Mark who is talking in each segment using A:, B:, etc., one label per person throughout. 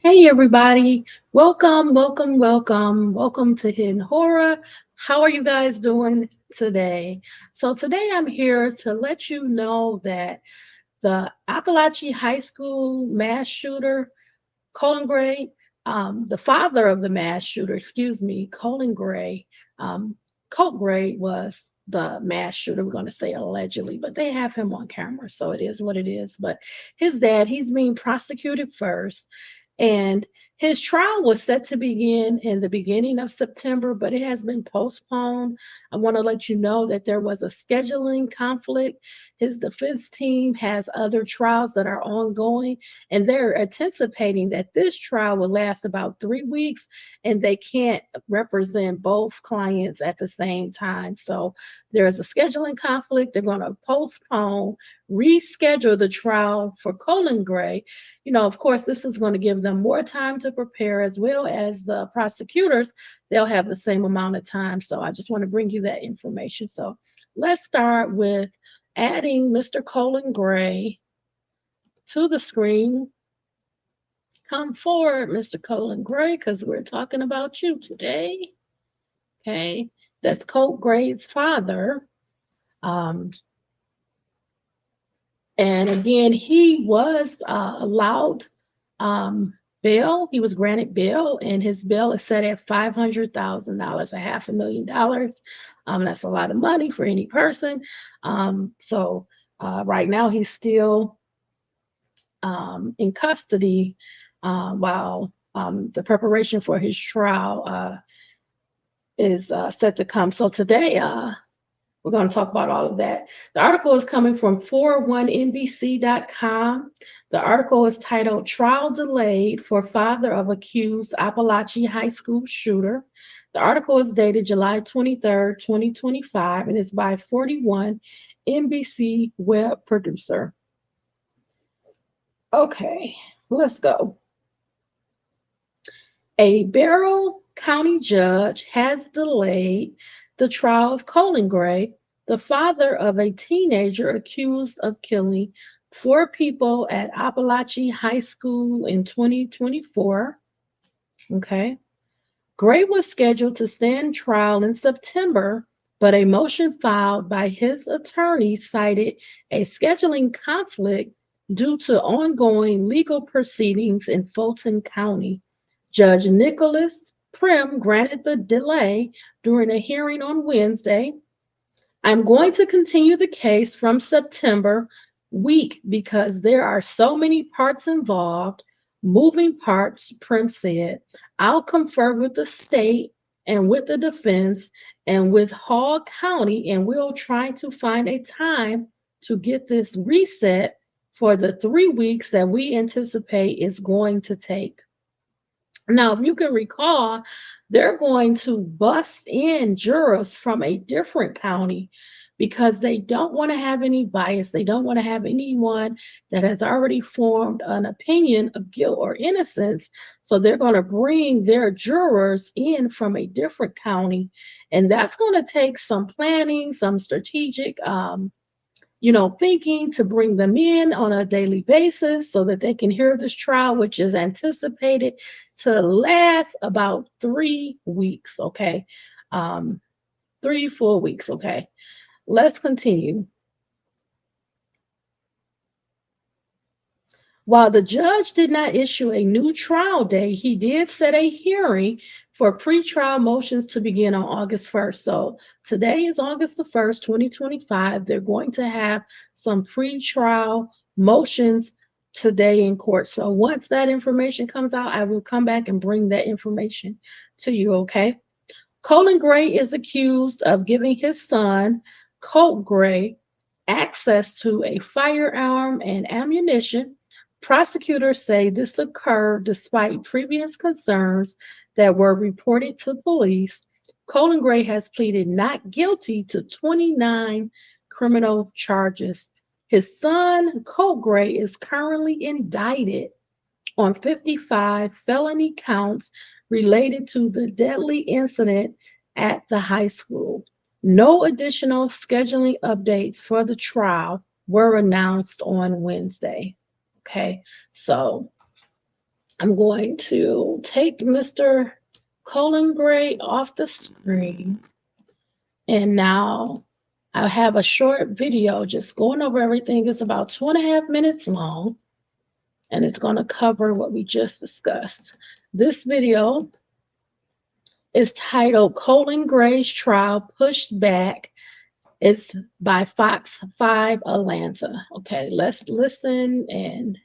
A: Hey everybody, welcome to Hidden Horror. How are you guys doing today? So today I'm here to let you know that the Apalachee High School mass shooter, Colin Gray, the father of the mass shooter, excuse me, Colin Gray, um, Colt Gray was the mass shooter. We're going to say allegedly, but they have him on camera, so it is what it is. But his dad, he's being prosecuted first. And his trial was set to begin in the beginning of September, but it has been postponed. I want to let you know that there was a scheduling conflict. His defense team has other trials that are ongoing, and they're anticipating that this trial will last about 3 weeks, and they can't represent both clients at the same time. So there's a scheduling conflict. They're going to postpone, reschedule the trial for Colin Gray. Of course, this is going to give them more time to prepare, as well as the prosecutors. They'll have the same amount of time. So I just want to bring you that information. So let's start with adding Mr. Colin Gray to the screen. Come forward, Mr. Colin Gray, because we're talking about you today. Okay, that's Colt Gray's father. Um, And again, he was allowed bail. He was granted bail, and his bail is set at $500,000, $500,000. That's a lot of money for any person. So right now, he's still in custody while the preparation for his trial is set to come. So today, we're going to talk about all of that. The article is coming from 41NBC.com. The article is titled Trial Delayed for Father of Accused Apalachee High School Shooter. The article is dated July 23rd, 2025, and is by 41 NBC web producer. Okay, let's go. A Barrow County judge has delayed the trial of Colin Gray, the father of a teenager accused of killing four people at Apalachee High School in 2024. Okay. Gray was scheduled to stand trial in September, but a motion filed by his attorney cited a scheduling conflict due to ongoing legal proceedings in Fulton County. Judge Nicholas Prim granted the delay during a hearing on Wednesday. I'm going to continue the case from September week because there are so many parts involved, moving parts, Prim said. I'll confer with the state and with the defense and with Hall County, and we'll try to find a time to get this reset for the 3 weeks that we anticipate is going to take. Now, if you can recall, they're going to bust in jurors from a different county because they don't want to have any bias. They don't want to have anyone that has already formed an opinion of guilt or innocence. So they're going to bring their jurors in from a different county. And that's going to take some planning, some strategic thinking to bring them in on a daily basis so that they can hear this trial, which is anticipated to last about 3 weeks. Okay. Um, 3 full weeks. Okay. Let's continue. While the judge did not issue a new trial date, he did set a hearing for pretrial motions to begin on August 1st. So today is August the 1st, 2025. They're going to have some pretrial motions today in court. So once that information comes out, I will come back and bring that information to you, okay? Colin Gray is accused of giving his son, Colt Gray, access to a firearm and ammunition. Prosecutors say this occurred despite previous concerns that were reported to police. Colin Gray has pleaded not guilty to 29 criminal charges. His son, Colt Gray, is currently indicted on 55 felony counts related to the deadly incident at the high school. No additional scheduling updates for the trial were announced on Wednesday. Okay, so I'm going to take Mr. Colin Gray off the screen. And now I have a short video just going over everything. It's about 2.5 minutes long, and it's going to cover what we just discussed. This video is titled Colin Gray's Trial Pushed Back. It's by Fox 5 Atlanta. Okay, let's listen. And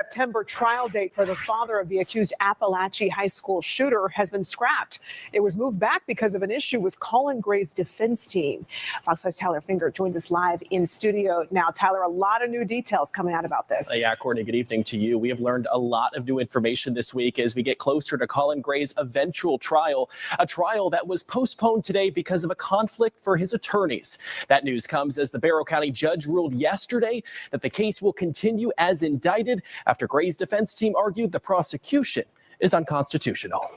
B: September trial date for the father of the accused Apalachee High School shooter has been scrapped. It was moved back because of an issue with Colin Gray's defense team. Fox 5's Tyler Finger joins us live in studio now. Tyler, a lot of new details coming out about this.
C: Yeah, Courtney, good evening to you. We have learned a lot of new information this week as we get closer to Colin Gray's eventual trial, a trial that was postponed today because of a conflict for his attorneys. That news comes as the Barrow County judge ruled yesterday that the case will continue as indicted after Gray's defense team argued the prosecution is unconstitutional.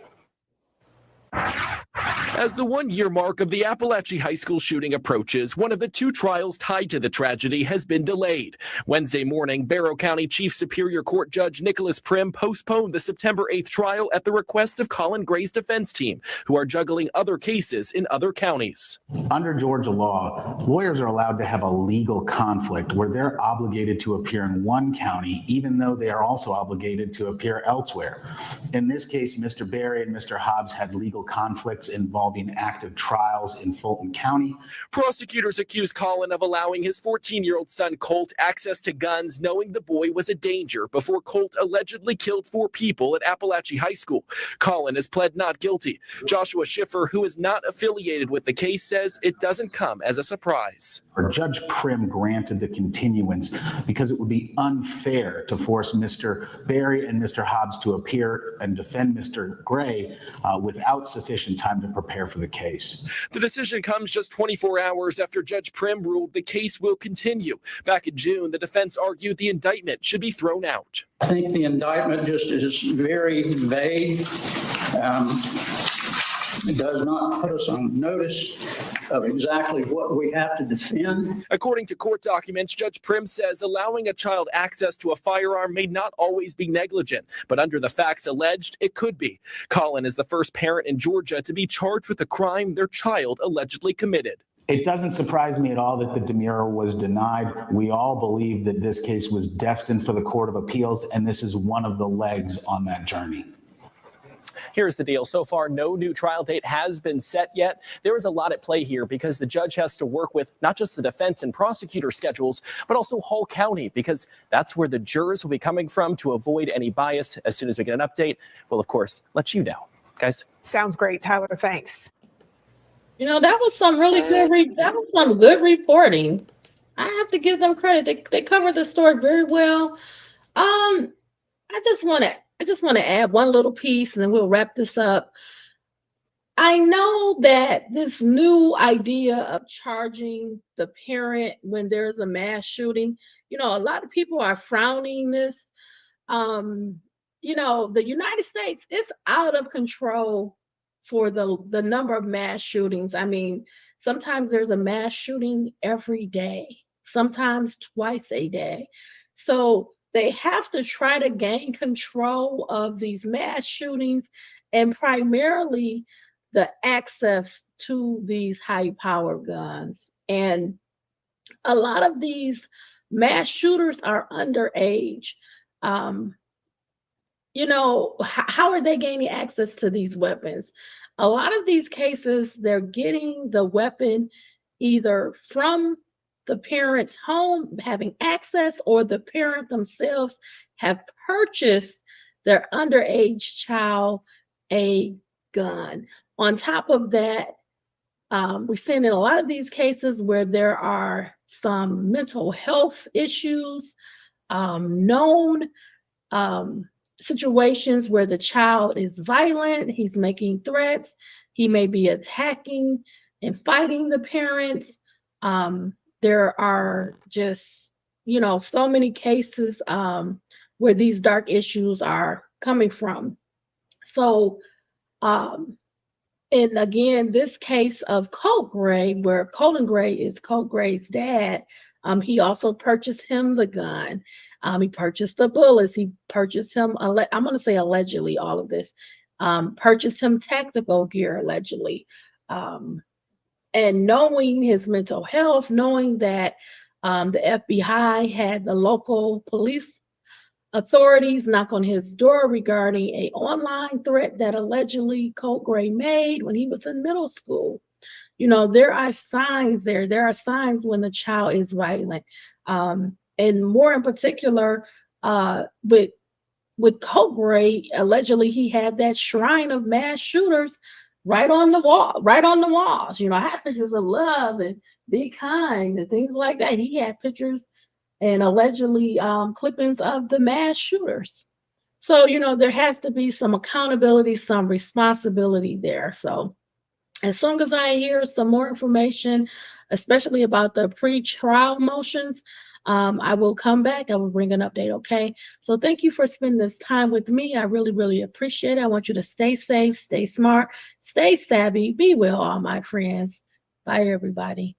C: As the one-year mark of the Apalachee High School shooting approaches, one of the two trials tied to the tragedy has been delayed. Wednesday morning, Barrow County Chief Superior Court Judge Nicholas Prim postponed the September 8th trial at the request of Colin Gray's defense team, who are juggling other cases in other counties.
D: Under Georgia law, lawyers are allowed to have a legal conflict where they're obligated to appear in one county, even though they are also obligated to appear elsewhere. In this case, Mr. Berry and Mr. Hobbs had legal conflicts involving active trials in Fulton County.
C: Prosecutors accuse Colin of allowing his 14-year-old son Colt access to guns, knowing the boy was a danger before Colt allegedly killed 4 people at Apalachee High School. Colin has pled not guilty. Joshua Schiffer, who is not affiliated with the case, says it doesn't come as a surprise.
D: Judge Prim granted the continuance because it would be unfair to force Mr. Berry and Mr. Hobbs to appear and defend Mr. Gray without sufficient time to prepare for the case.
C: The decision comes just 24 hours after Judge Prim ruled the case will continue. Back in June, the defense argued the indictment should be thrown out.
E: I think the indictment just is very vague. It does not put us on notice of exactly what we have to defend.
C: According to court documents, Judge Prim says allowing a child access to a firearm may not always be negligent, but under the facts alleged, it could be. Colin is the first parent in Georgia to be charged with a crime their child allegedly committed.
D: It doesn't surprise me at all that the demurrer was denied. We all believe that this case was destined for the Court of Appeals, and this is one of the legs on that journey.
C: Here's the deal. So far, no new trial date has been set yet. There is a lot at play here because the judge has to work with not just the defense and prosecutor schedules, but also Hall County, because that's where the jurors will be coming from to avoid any bias. As soon as we get an update, we'll, of course, let you know. Guys.
B: Sounds great, Tyler. Thanks.
A: you know, that was some really good that was some good reporting. I have to give them credit. They covered the story very well. I just want to add one little piece, and then we'll wrap this up. I know that this new idea of charging the parent when there's a mass shooting, you know, a lot of people are frowning this. You know, the United States is out of control for the number of mass shootings. I mean, sometimes there's a mass shooting every day, sometimes twice a day. So they have to try to gain control of these mass shootings and primarily the access to these high-power guns. And a lot of these mass shooters are underage. You know, how are they gaining access to these weapons? A lot of these cases, they're getting the weapon either from the parent's home, having access, or the parent themselves have purchased their underage child a gun. On top of that, we're seeing in a lot of these cases where there are some mental health issues, known situations where the child is violent, he's making threats, he may be attacking and fighting the parents. There are just, you know, so many cases where these dark issues are coming from. So, and again, this case of Colt Gray, where Colin Gray is Colt Gray's dad, He also purchased him the gun. He purchased the bullets. He purchased him, I'm going to say allegedly all of this, purchased him tactical gear allegedly. And knowing his mental health, knowing that the FBI had the local police authorities knock on his door regarding an online threat that allegedly Colin Gray made when he was in middle school. You know, there are signs there. There are signs when the child is violent. And more in particular, with Colin Gray, allegedly he had that shrine of mass shooters right on the wall, right on the walls. You know, I have pictures of love and be kind and things like that. He had pictures and allegedly clippings of the mass shooters. So, you know, there has to be some accountability, some responsibility there. So as soon as I hear some more information, especially about the pre-trial motions, I will come back. I will bring an update, okay? So thank you for spending this time with me. I really, really appreciate it. I want you to stay safe, stay smart, stay savvy, be well, all my friends. Bye, everybody.